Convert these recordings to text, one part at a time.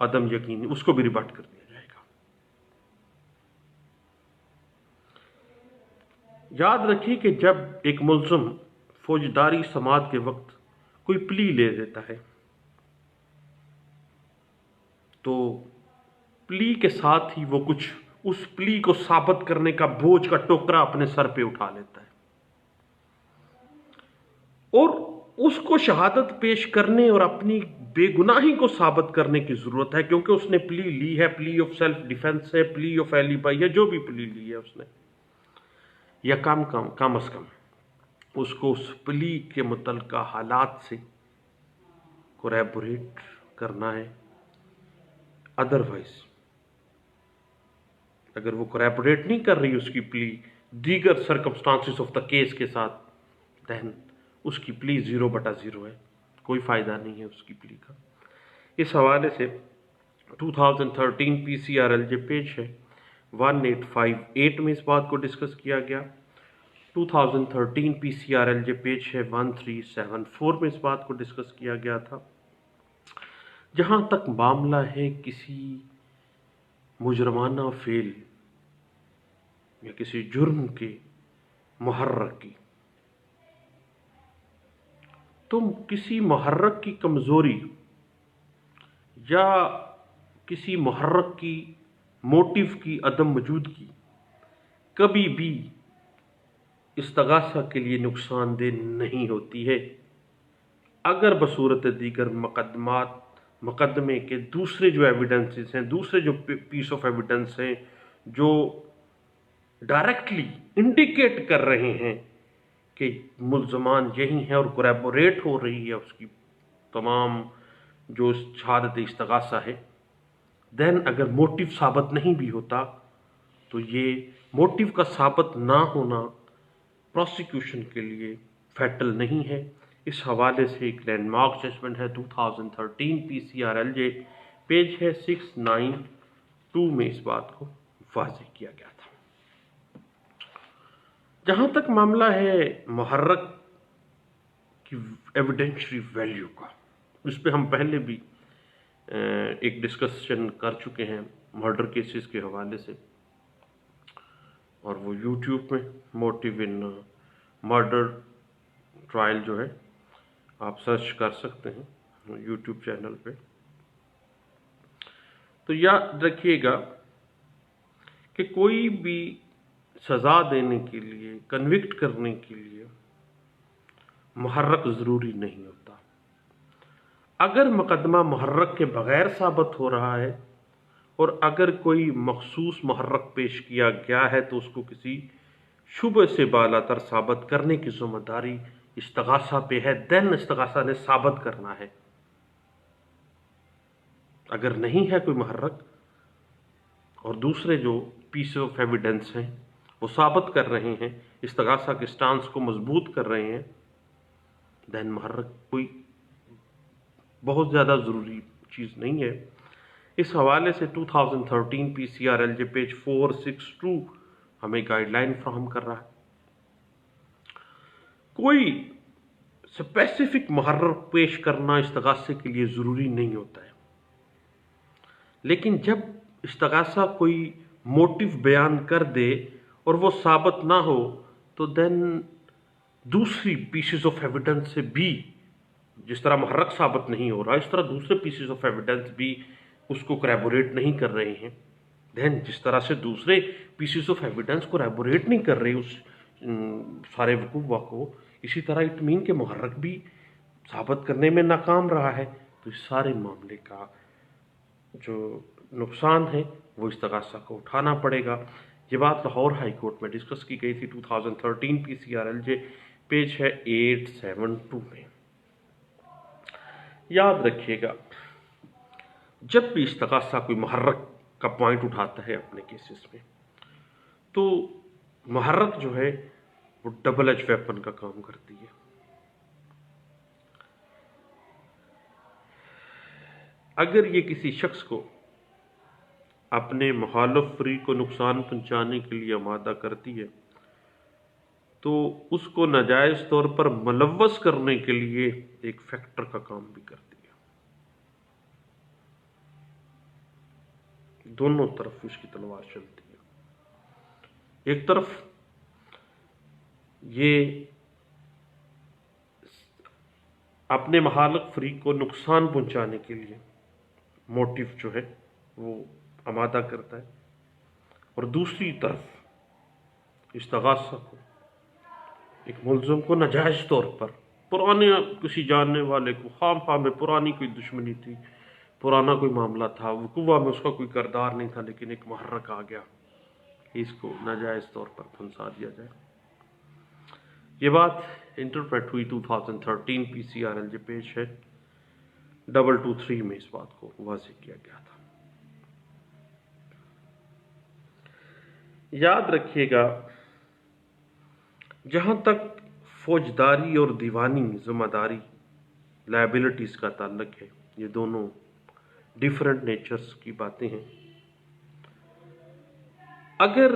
عدم یقینی، اس کو بھی ریبٹ کر دیا جائے گا۔ یاد رکھیے کہ جب ایک ملزم فوجداری سماعت کے وقت کوئی پلی لے لیتا ہے تو پلی کے ساتھ ہی وہ کچھ اس پلی کو ثابت کرنے کا بوجھ کا ٹوکرا اپنے سر پہ اٹھا لیتا ہے، اور اس کو شہادت پیش کرنے اور اپنی بے گناہی کو ثابت کرنے کی ضرورت ہے، کیونکہ اس نے پلی لی ہے، پلی آف سیلف ڈیفense ہے، پلی آف ایلیبائی ہے، جو بھی پلی لی ہے اس نے، یا کم از کم اس کو اس پلی کے متعلقہ حالات سے کوریبوریٹ کرنا ہے۔ ادروائز اگر وہ کوریبوریٹ نہیں کر رہی اس کی پلی دیگر سرکمسٹانسز آف دا کیس کے ساتھ، دین اس کی پلی 0/0 ہے، کوئی فائدہ نہیں ہے اس کی پلی کا۔ اس حوالے سے 2013 PCRLJ پیج ہے 1858 میں اس بات کو ڈسکس کیا گیا، 2013 PCRLJ پیج ہے 1374 میں اس بات کو ڈسکس کیا گیا تھا۔ جہاں تک معاملہ ہے کسی مجرمانہ فعل یا کسی جرم کے محرک کی، تم کسی محرک کی کمزوری یا کسی محرک کی موٹیو کی عدم موجودگی کبھی بھی استغاثہ کے لیے نقصان دہ نہیں ہوتی ہے، اگر بصورت دیگر مقدمے کے دوسرے جو ایویڈنسز ہیں، دوسرے جو پیس آف ایویڈنس ہیں جو ڈائریکٹلی انڈیکیٹ کر رہے ہیں کہ ملزمان یہی ہیں اور کوریبوریٹ ہو رہی ہے اس کی تمام جو شہادت استغاثہ ہے، دین اگر موٹیو ثابت نہیں بھی ہوتا تو یہ موٹیو کا ثابت نہ ہونا پروسیکیوشن کے لیے فیٹل نہیں ہے۔ اس حوالے سے ایک لینڈ مارک ججمنٹ ہے 2013 PCRLJ پیج ہے 692 میں اس بات کو واضح کیا گیا تھا۔ جہاں تک معاملہ ہے محرک کی ایویڈینشری ویلیو کا، اس پہ ہم پہلے بھی ایک ڈسکشن کر چکے ہیں مرڈر کیسز کے حوالے سے، اور وہ یوٹیوب میں موٹیو ان مرڈر ٹرائل جو ہے آپ سرچ کر سکتے ہیں یوٹیوب چینل پہ۔ تو یاد رکھیے گا کہ کوئی بھی سزا دینے کے لیے، کنوکٹ کرنے کے لیے محرک ضروری نہیں ہوتا۔ اگر مقدمہ محرک کے بغیر ثابت ہو رہا ہے اور اگر کوئی مخصوص محرک پیش کیا گیا ہے تو اس کو کسی شبہ سے بالاتر ثابت کرنے کی ذمہ داری استغاثہ پہ ہے، دین استغاثہ نے ثابت کرنا ہے۔ اگر نہیں ہے کوئی محرک اور دوسرے جو پیس آف ایویڈنس ہیں وہ ثابت کر رہے ہیں، استغاثہ کے سٹانس کو مضبوط کر رہے ہیں، دین محرک کوئی بہت زیادہ ضروری چیز نہیں ہے۔ اس حوالے سے 2013 PCRLJ پیج 462 ہمیں گائیڈ لائن فراہم کر رہا ہے۔ کوئی اسپیسیفک محرک پیش کرنا استغاثے کے لیے ضروری نہیں ہوتا ہے، لیکن جب استغاثہ کوئی موٹیو بیان کر دے اور وہ ثابت نہ ہو تو دین دوسری پیسز آف ایویڈنس سے بھی، جس طرح محرک ثابت نہیں ہو رہا اس طرح دوسرے پیسز آف ایویڈنس بھی اس کو کوریبوریٹ نہیں کر رہے ہیں، دین جس طرح سے دوسرے پیسز آف ایویڈنس کوریبوریٹ نہیں کر رہے اس سارے وقوع کو، اسی طرح اٹ مین کہ محرک بھی ثابت کرنے میں ناکام رہا ہے، تو اس سارے معاملے کا جو نقصان ہے وہ استغاثہ کو اٹھانا پڑے گا۔ یہ بات لاہور ہائی کورٹ میں ڈسکس کی گئی تھی 2013 PCRLJ پیج ہے 872 میں۔ یاد رکھیے گا جب بھی استغاثہ کوئی محرک کا پوائنٹ اٹھاتا ہے اپنے کیسز میں، تو محرک جو ہے وہ ڈبل ایج ویپن کا کام کرتی ہے۔ اگر یہ کسی شخص کو اپنے مخالف فریق کو نقصان پہنچانے کے لیے آمادہ کرتی ہے تو اس کو ناجائز طور پر ملوث کرنے کے لیے ایک فیکٹر کا کام بھی کرتی ہے۔ دونوں طرف اس کی تلوار چلتی ہے۔ ایک طرف یہ اپنے مخالف فریق کو نقصان پہنچانے کے لیے موٹیو جو ہے وہ آمادہ کرتا ہے، اور دوسری طرف استغاثہ کو، ایک ملزم کو ناجائز طور پر، پرانے کسی جاننے والے کو، خام خواہ میں پرانی کوئی دشمنی تھی، پرانا کوئی معاملہ تھا، وقوع میں اس کا کوئی کردار نہیں تھا، لیکن ایک محرک آ گیا کہ اس کو ناجائز طور پر پھنسا دیا جائے۔ یہ بات انٹرپریٹ ہوئی 2013 PCRL جو پیج ہے 223 میں اس بات کو واضح کیا گیا تھا۔ یاد رکھیے گا، جہاں تک فوجداری اور دیوانی ذمہ داری لائبلٹیز کا تعلق ہے، یہ دونوں ڈیفرنٹ نیچرز کی باتیں ہیں۔ اگر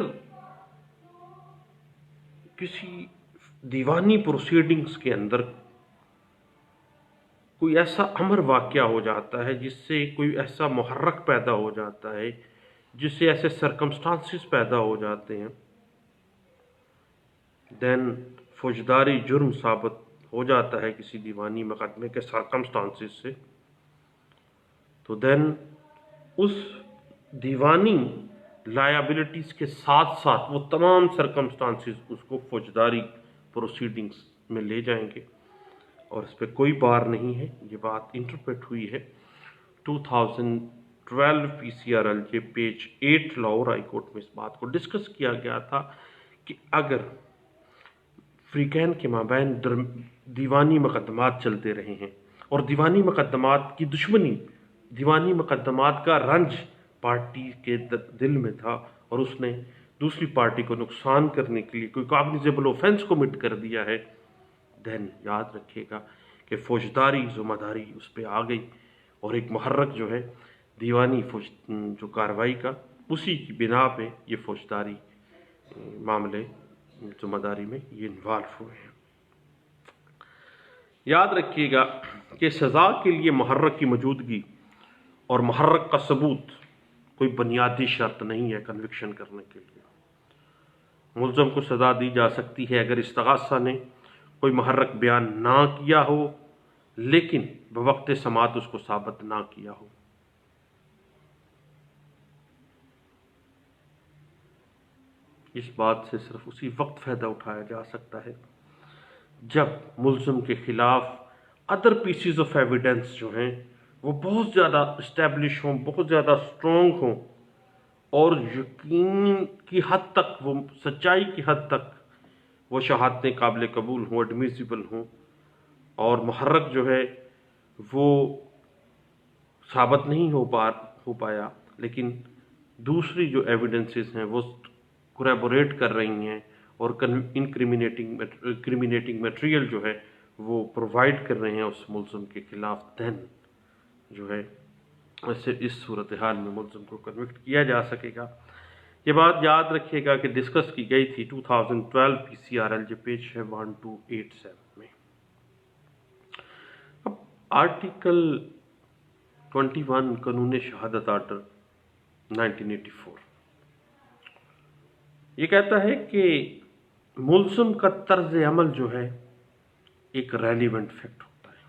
کسی دیوانی پروسیڈنگز کے اندر کوئی ایسا امر واقع ہو جاتا ہے، جس سے کوئی ایسا محرک پیدا ہو جاتا ہے، جس سے ایسے سرکمسٹانسز پیدا ہو جاتے ہیں، دین فوجداری جرم ثابت ہو جاتا ہے کسی دیوانی مقدمے کے سرکمسٹانسز سے، تو دین اس دیوانی لائبلٹیز کے ساتھ ساتھ وہ تمام سرکمسٹانسز اس کو فوجداری پروسیڈنگز میں لے جائیں گے، اور اس پہ کوئی بار نہیں ہے۔ یہ بات انٹرپریٹ ہوئی ہے 2012 PCRL کے پیج 8 لاہور ہائی کورٹ میں اس بات کو ڈسکس کیا گیا تھا کہ اگر فریقین کے مابین دیوانی مقدمات چلتے رہے ہیں، اور دیوانی مقدمات کی دشمنی، دیوانی مقدمات کا رنج پارٹی کے دل میں تھا، اور اس نے دوسری پارٹی کو نقصان کرنے کے لیے کوئی کاگنیزیبل اوفینس کمٹ کر دیا ہے، دین یاد رکھیے گا کہ فوجداری ذمہ داری اس پہ آ گئی، اور ایک محرک جو ہے دیوانی جو کارروائی کا، اسی کی بنا پہ یہ فوجداری معاملے ذمہ داری میں یہ انوالو ہوئے ہیں۔ یاد رکھیے گا کہ سزا کے لیے محرک کی موجودگی اور محرک کا ثبوت کوئی بنیادی شرط نہیں ہے کنوکشن کرنے کے لیے۔ ملزم کو سزا دی جا سکتی ہے اگر استغاثہ نے کوئی محرک بیان نہ کیا ہو، لیکن بوقت سماعت اس کو ثابت نہ کیا ہو۔ اس بات سے صرف اسی وقت فائدہ اٹھایا جا سکتا ہے جب ملزم کے خلاف ادر پیسز آف ایویڈنس جو ہیں وہ بہت زیادہ اسٹیبلش ہوں، بہت زیادہ اسٹرانگ ہوں، اور یقین کی حد تک، وہ سچائی کی حد تک وہ شہادتیں قابل قبول ہوں، ایڈمیسیبل ہوں، اور محرک جو ہے وہ ثابت نہیں ہو پایا، لیکن دوسری جو ایویڈنسز ہیں وہ کوریبوریٹ کر رہی ہیں، اور انکریمینیٹنگ میٹیریل جو ہے وہ پرووائڈ کر رہے ہیں اس ملزم کے خلاف، دین جو ہے ایسے اس صورتحال میں ملزم کو کنوکٹ کیا جا سکے گا۔ یہ بات یاد رکھیے گا کہ ڈسکس کی گئی تھی 2012 PCRL جو پیج ہے 1287 میں۔ اب آرٹیکل 21 قانون شہادت آرڈر 1984 یہ کہتا ہے کہ ملزم کا طرز عمل جو ہے ایک ریلیونٹ فیکٹ ہوتا ہے۔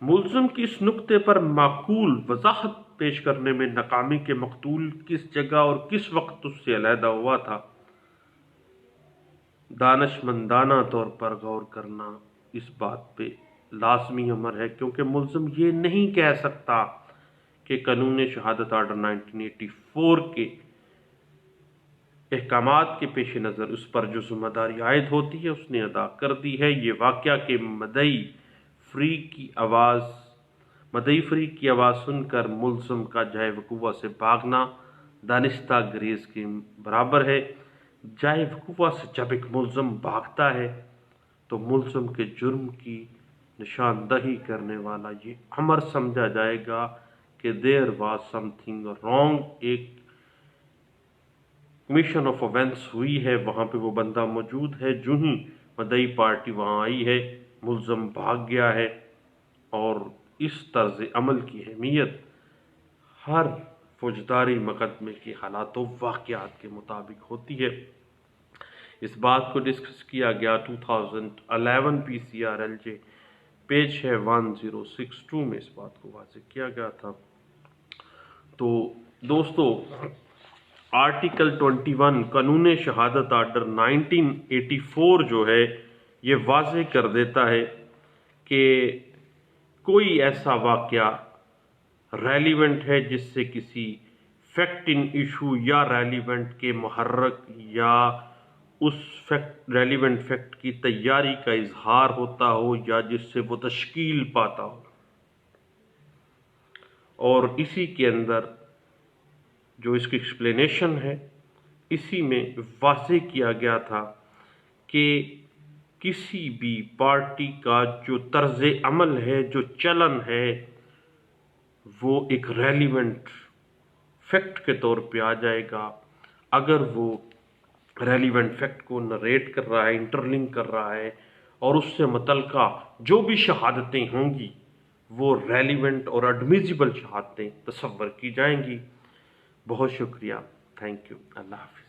ملزم کی اس نقطے پر معقول وضاحت پیش کرنے میں ناکامی کے مقتول کس جگہ اور کس وقت اس سے علیحدہ ہوا تھا، دانشمندانہ طور پر غور کرنا اس بات پہ لازمی امر ہے، کیونکہ ملزم یہ نہیں کہہ سکتا کہ قانون شہادت آرڈر 1984 کے احکامات کے پیش نظر اس پر جو ذمہ داری عائد ہوتی ہے اس نے ادا کر دی ہے۔ یہ واقعہ کہ مدعی فریق کی آواز سن کر ملزم کا جائے وقوع سے بھاگنا دانستہ گریز کے برابر ہے۔ جائے وقوع سے جب ایک ملزم بھاگتا ہے تو ملزم کے جرم کی نشاندہی کرنے والا یہ امر سمجھا جائے گا کہ there was some thing wrong, ایک کمیشن آف اوفینس ہوئی ہے، وہاں پہ وہ بندہ موجود ہے، جو ہی مدعی پارٹی وہاں آئی ہے ملزم بھاگ گیا ہے، اور اس طرز عمل کی اہمیت ہر فوجداری مقدمے کے حالات و واقعات کے مطابق ہوتی ہے۔ اس بات کو ڈسکس کیا گیا 2011 PCRLJ پیج ہے 1062 میں اس بات کو واضح کیا گیا تھا۔ تو دوستو آرٹیکل 21 قانون شہادت آرڈر 1984 جو ہے یہ واضح کر دیتا ہے کہ کوئی ایسا واقعہ ریلیونٹ ہے جس سے کسی فیکٹ ان ایشو یا ریلیونٹ کے محرک یا اس ریلیونٹ فیکٹ کی تیاری کا اظہار ہوتا ہو یا جس سے وہ تشکیل پاتا ہو، اور اسی کے اندر جو اس کی ایکسپلینیشن ہے اسی میں واضح کیا گیا تھا کہ کسی بھی پارٹی کا جو طرز عمل ہے، جو چلن ہے، وہ ایک ریلیونٹ فیکٹ کے طور پہ آ جائے گا اگر وہ ریلیونٹ فیکٹ کو نریٹ کر رہا ہے، انٹرلنک کر رہا ہے، اور اس سے متعلقہ جو بھی شہادتیں ہوں گی وہ ریلیونٹ اور ایڈمیسیبل شہادتیں تصور کی جائیں گی۔ بہت شکریہ، تھینک یو، اللہ حافظ۔